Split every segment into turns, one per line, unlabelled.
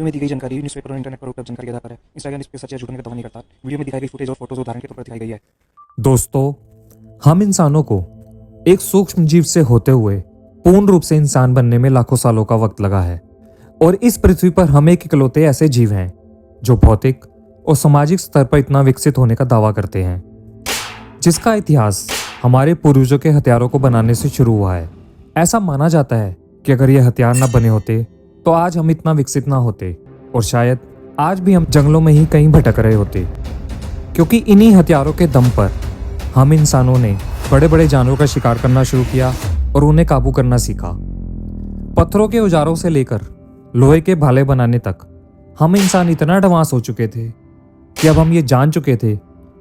Video में दी गई जानकारी न्यूज़पेपर और इंटरनेट पर उपलब्ध जानकारी के आधार पर है। इंस्टाग्राम इस पे सच या झूठ होने का दावा नहीं करता। वीडियो में दिखाई गई फुटेज और फोटोज उदाहरण के तौर पर दिखाई गई है।
दोस्तों, हम इंसानों को एक सूक्ष्म जीव से होते हुए पूर्ण रूप से इंसान बनने में लाखों सालों का वक्त लगा है और इस पृथ्वी पर हम एक इकलौते ऐसे जीव हैं जो भौतिक और सामाजिक स्तर पर इतना विकसित होने का दावा करते हैं, जिसका इतिहास हमारे पूर्वजों के हथियारों को बनाने से शुरू हुआ है। ऐसा माना जाता है कि अगर ये हथियार न बने होते तो आज हम इतना विकसित ना होते और शायद आज भी हम जंगलों में ही कहीं भटक रहे होते, क्योंकि इन्हीं हथियारों के दम पर हम इंसानों ने बड़े बड़े जानवरों का शिकार करना शुरू किया और उन्हें काबू करना सीखा। पत्थरों के औजारों से लेकर लोहे के भाले बनाने तक हम इंसान इतना एडवांस हो चुके थे कि अब हम ये जान चुके थे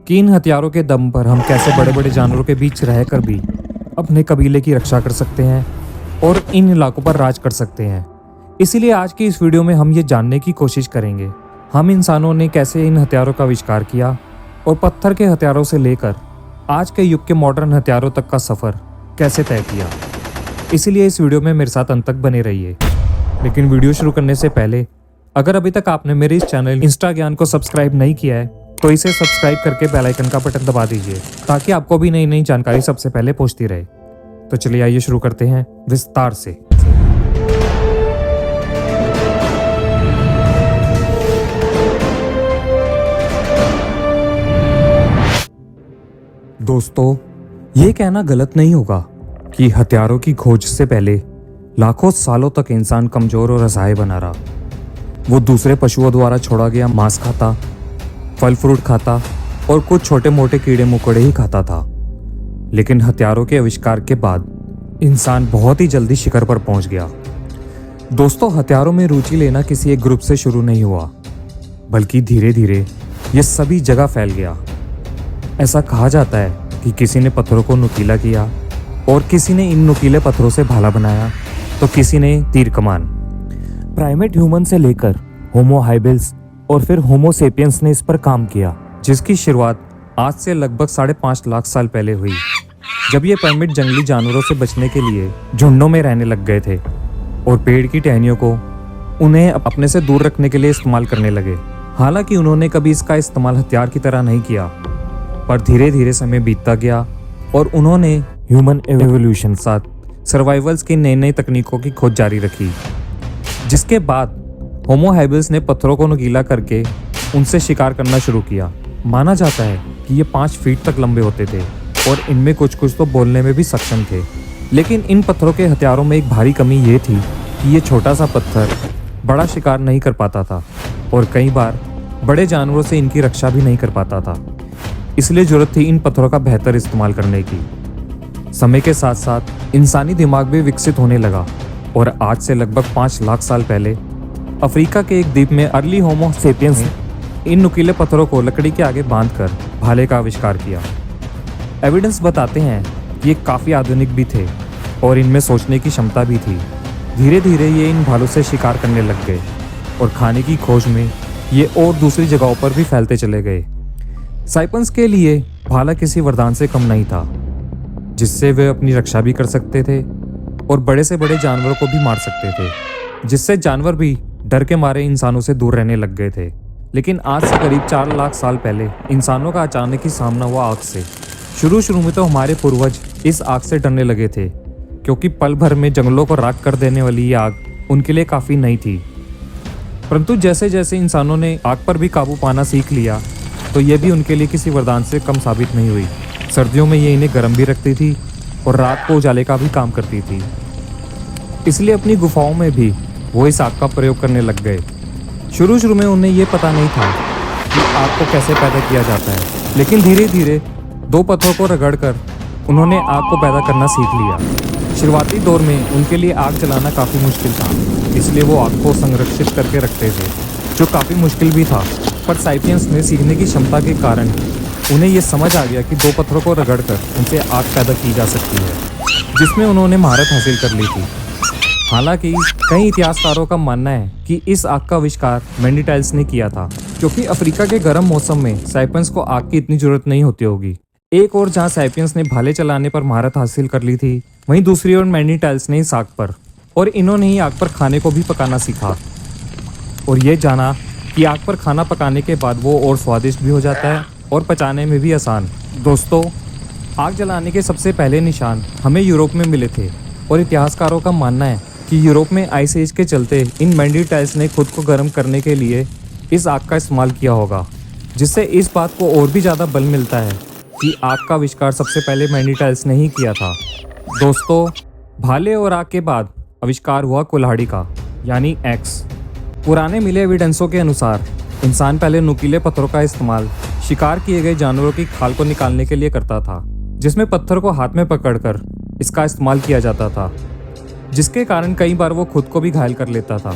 कि इन हथियारों के दम पर हम कैसे बड़े बड़े जानवरों के बीच रहकर भी अपने कबीले की रक्षा कर सकते हैं और इन इलाकों पर राज कर सकते हैं। इसीलिए आज की इस वीडियो में हम ये जानने की कोशिश करेंगे हम इंसानों ने कैसे इन हथियारों का आविष्कार किया और पत्थर के हथियारों से लेकर आज के युग के मॉडर्न हथियारों तक का सफ़र कैसे तय किया। इसीलिए इस वीडियो में मेरे साथ अंत तक बने रहिए। लेकिन वीडियो शुरू करने से पहले अगर अभी तक आपने मेरे इस चैनल इंस्टा ज्ञान को सब्सक्राइब नहीं किया है तो इसे सब्सक्राइब करके बेल आइकन का बटन दबा दीजिए ताकि आपको भी नई नई जानकारी सबसे पहले पहुंचती रहे। तो चलिए आइए शुरू करते हैं विस्तार से। दोस्तों, ये कहना गलत नहीं होगा कि हथियारों की खोज से पहले लाखों सालों तक इंसान कमजोर और असहाय बना रहा। वो दूसरे पशुओं द्वारा छोड़ा गया मांस खाता, फल फ्रूट खाता और कुछ छोटे मोटे कीड़े मकोड़े ही खाता था। लेकिन हथियारों के आविष्कार के बाद इंसान बहुत ही जल्दी शिखर पर पहुंच गया। दोस्तों, हथियारों में रुचि लेना किसी एक ग्रुप से शुरू नहीं हुआ, बल्कि धीरे धीरे ये सभी जगह फैल गया। ऐसा कहा जाता है कि किसी ने पत्थरों को नुकीला किया और किसी ने इन नुकीले पत्थरों से भाला बनाया तो किसी ने तीर कमान। प्राइमेट ह्यूमन से लेकर होमो हाइबिल्स और फिर होमो सेपियंस ने इस पर काम किया, जिसकी शुरुआत आज से लगभग 5.5 लाख साल पहले हुई, जब ये प्राइमेट जंगली जानवरों से बचने के लिए झुंडों में रहने लग गए थे और पेड़ की टहनियों को उन्हें अपने से दूर रखने के लिए इस्तेमाल करने लगे। हालांकि उन्होंने कभी इसका इस्तेमाल हथियार की तरह नहीं किया, पर धीरे धीरे समय बीतता गया और उन्होंने ह्यूमन एवोल्यूशन साथ सर्वाइवल्स की नई नई तकनीकों की खोज जारी रखी, जिसके बाद होमो हाइबिल्स ने पत्थरों को नुकीला करके उनसे शिकार करना शुरू किया। माना जाता है कि ये 5 फीट तक लंबे होते थे और इनमें कुछ तो बोलने में भी सक्षम थे। लेकिन इन पत्थरों के हथियारों में एक भारी कमी ये थी कि ये छोटा सा पत्थर बड़ा शिकार नहीं कर पाता था और कई बार बड़े जानवरों से इनकी रक्षा भी नहीं कर पाता था। इसलिए जरूरत थी इन पत्थरों का बेहतर इस्तेमाल करने की। समय के साथ साथ इंसानी दिमाग भी विकसित होने लगा और आज से लगभग 5 लाख साल पहले अफ्रीका के एक द्वीप में अर्ली होमो सेपियंस ने इन नुकीले पत्थरों को लकड़ी के आगे बांधकर भाले का आविष्कार किया। एविडेंस बताते हैं कि ये काफ़ी आधुनिक भी थे और इनमें सोचने की क्षमता भी थी। धीरे धीरे ये इन भालों से शिकार करने लग गए और खाने की खोज में ये और दूसरी जगहों पर भी फैलते चले गए। साइपन्स के लिए भाला किसी वरदान से कम नहीं था, जिससे वे अपनी रक्षा भी कर सकते थे और बड़े से बड़े जानवरों को भी मार सकते थे, जिससे जानवर भी डर के मारे इंसानों से दूर रहने लग गए थे। लेकिन आज से करीब 4 लाख साल पहले इंसानों का अचानक ही सामना हुआ आग से। शुरू में तो हमारे पूर्वज इस आग से डरने लगे थे, क्योंकि पल भर में जंगलों को राख कर देने वाली ये आग उनके लिए काफ़ी नई थी। परंतु जैसे जैसे इंसानों ने आग पर भी काबू पाना सीख लिया तो ये भी उनके लिए किसी वरदान से कम साबित नहीं हुई। सर्दियों में ये इन्हें गर्म भी रखती थी और रात को उजाले का भी काम करती थी। इसलिए अपनी गुफाओं में भी वो इस आग का प्रयोग करने लग गए। शुरू में उन्हें ये पता नहीं था कि आग को कैसे पैदा किया जाता है, लेकिन धीरे धीरे 2 पत्थरों को रगड़कर उन्होंने आग को पैदा करना सीख लिया। शुरुआती दौर में उनके लिए आग जलाना काफ़ी मुश्किल था, इसलिए वो आग को संरक्षित करके रखते थे, जो काफ़ी मुश्किल भी था। पर साइपियंस ने सीखने की क्षमता के कारण उन्हें यह समझ आ गया कि 2 पत्थरों को रगड़कर उनसे आग पैदा की जा सकती है, जिसमें उन्होंने महारत हासिल कर ली थी। हालांकि कई इतिहासकारों का मानना है कि इस आग का आविष्कार नेanderthals ने किया था, क्योंकि अफ्रीका के गर्म मौसम में साइपियंस को आग की इतनी जरूरत नहीं होती होगी। एक और जहाँ साइपियंस ने भाले चलाने पर महारत हासिल कर ली थी, वहीं दूसरी ओर नेanderthals ने इस आग पर, और इन्होंने ही आग पर खाने को भी पकाना सीखा। और ये जाना कि आग पर खाना पकाने के बाद वो और स्वादिष्ट भी हो जाता है और पचाने में भी आसान। दोस्तों, आग जलाने के सबसे पहले निशान हमें यूरोप में मिले थे और इतिहासकारों का मानना है कि यूरोप में आइस एज के चलते इन मैंडीटाइल्स ने खुद को गर्म करने के लिए इस आग का इस्तेमाल किया होगा, जिससे इस बात को और भी ज़्यादा बल मिलता है कि आग का आविष्कार सबसे पहले मैंडीटाइल्स ने ही किया था। दोस्तों, भाले और आग के बाद आविष्कार हुआ कुल्हाड़ी का, यानी एक्स। पुराने मिले एविडेंसों के अनुसार इंसान पहले नुकीले पत्थरों का इस्तेमाल शिकार किए गए जानवरों की खाल को निकालने के लिए करता था, जिसमें पत्थर को हाथ में पकड़कर इसका इस्तेमाल किया जाता था, जिसके कारण कई बार वो खुद को भी घायल कर लेता था।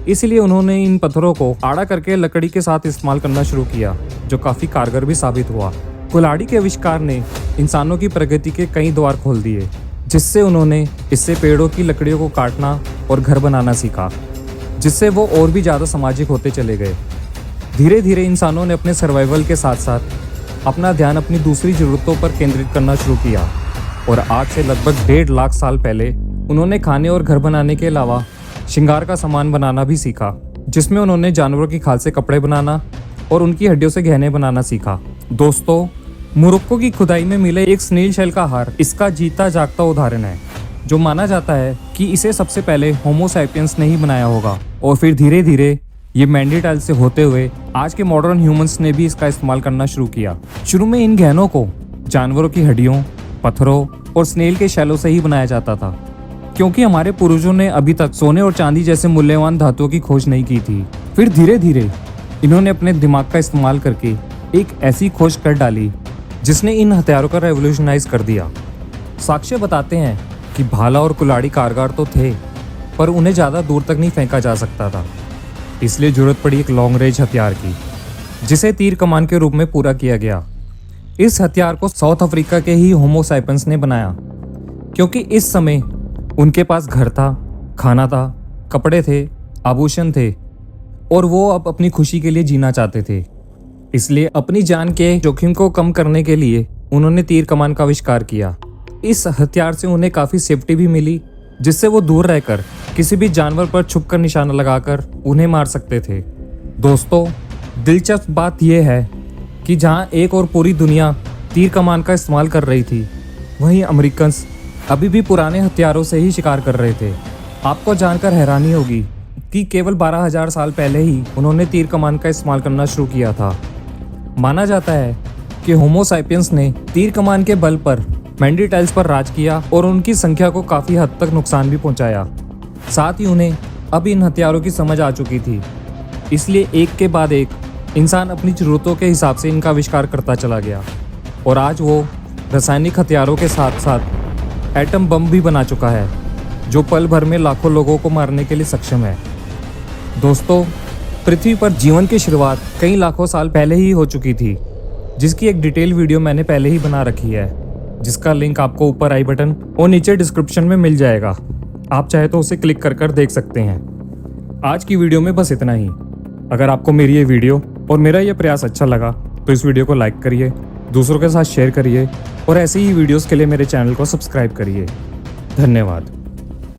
इसलिए उन्होंने इन पत्थरों को आड़ा करके लकड़ी के साथ इस्तेमाल करना शुरू किया, जो काफ़ी कारगर भी साबित हुआ। कुल्हाड़ी के आविष्कार ने इंसानों की प्रगति के कई द्वार खोल दिए, जिससे उन्होंने इससे पेड़ों की लकड़ियों को काटना और घर बनाना सीखा, जिससे वो और भी ज़्यादा सामाजिक होते चले गए। धीरे धीरे इंसानों ने अपने सर्वाइवल के साथ साथ अपना ध्यान अपनी दूसरी ज़रूरतों पर केंद्रित करना शुरू किया और आज से लगभग 1.5 लाख साल पहले उन्होंने खाने और घर बनाने के अलावा श्रृंगार का सामान बनाना भी सीखा, जिसमें उन्होंने जानवरों की खाल से कपड़े बनाना और उनकी हड्डियों से गहने बनाना सीखा। दोस्तों, मोरक्को की खुदाई में मिले एक स्नेल शेल का हार इसका जीता जागता उदाहरण है, जो माना जाता है कि इसे सबसे पहले होमो सैपियंस ने ही बनाया होगा और फिर धीरे धीरे ये मैंडीटाइल से होते हुए आज के मॉडर्न ह्यूमंस ने भी इसका इस्तेमाल करना शुरू किया। शुरू में इन गहनों को जानवरों की हड्डियों, पत्थरों और स्नेल के शैलों से ही बनाया जाता था, क्योंकि हमारे पूर्वजों ने अभी तक सोने और चांदी जैसे मूल्यवान धातुओं की खोज नहीं की थी। फिर धीरे धीरे इन्होंने अपने दिमाग का इस्तेमाल करके एक ऐसी खोज कर डाली जिसने इन हथियारों का रेवोल्यूशनाइज कर दिया। साक्ष्य बताते हैं कि भाला और कुल्हाड़ी कारगर तो थे, पर उन्हें ज़्यादा दूर तक नहीं फेंका जा सकता था, इसलिए जरूरत पड़ी एक लॉन्ग रेंज हथियार की, जिसे तीर कमान के रूप में पूरा किया गया। इस हथियार को साउथ अफ्रीका के ही होमो सैपियंस ने बनाया, क्योंकि इस समय उनके पास घर था, खाना था, कपड़े थे, आभूषण थे और वो अब अपनी खुशी के लिए जीना चाहते थे। इसलिए अपनी जान के जोखिम को कम करने के लिए उन्होंने तीर कमान का आविष्कार किया। इस हथियार से उन्हें काफ़ी सेफ्टी भी मिली, जिससे वो दूर रहकर किसी भी जानवर पर छुपकर निशाना लगाकर उन्हें मार सकते थे। दोस्तों, दिलचस्प बात यह है कि जहां एक और पूरी दुनिया तीर कमान का इस्तेमाल कर रही थी, वहीं अमेरिकन्स अभी भी पुराने हथियारों से ही शिकार कर रहे थे। आपको जानकर हैरानी होगी कि केवल 12,000 साल पहले ही उन्होंने तीर कमान का इस्तेमाल करना शुरू किया था। माना जाता है कि होमो सैपियंस ने तीर कमान के बल पर मैंडीटाइल्स पर राज किया और उनकी संख्या को काफ़ी हद तक नुकसान भी पहुंचाया। साथ ही उन्हें अब इन हथियारों की समझ आ चुकी थी, इसलिए एक के बाद एक इंसान अपनी ज़रूरतों के हिसाब से इनका आविष्कार करता चला गया और आज वो रासायनिक हथियारों के साथ साथ एटम बम भी बना चुका है, जो पल भर में लाखों लोगों को मारने के लिए सक्षम है। दोस्तों, पृथ्वी पर जीवन की शुरुआत कई लाखों साल पहले ही हो चुकी थी, जिसकी एक डिटेल वीडियो मैंने पहले ही बना रखी है, जिसका लिंक आपको ऊपर आई बटन और नीचे डिस्क्रिप्शन में मिल जाएगा। आप चाहे तो उसे क्लिक कर देख सकते हैं। आज की वीडियो में बस इतना ही। अगर आपको मेरी ये वीडियो और मेरा ये प्रयास अच्छा लगा तो इस वीडियो को लाइक करिए, दूसरों के साथ शेयर करिए और ऐसे ही वीडियोस के लिए मेरे चैनल को सब्सक्राइब करिए। धन्यवाद।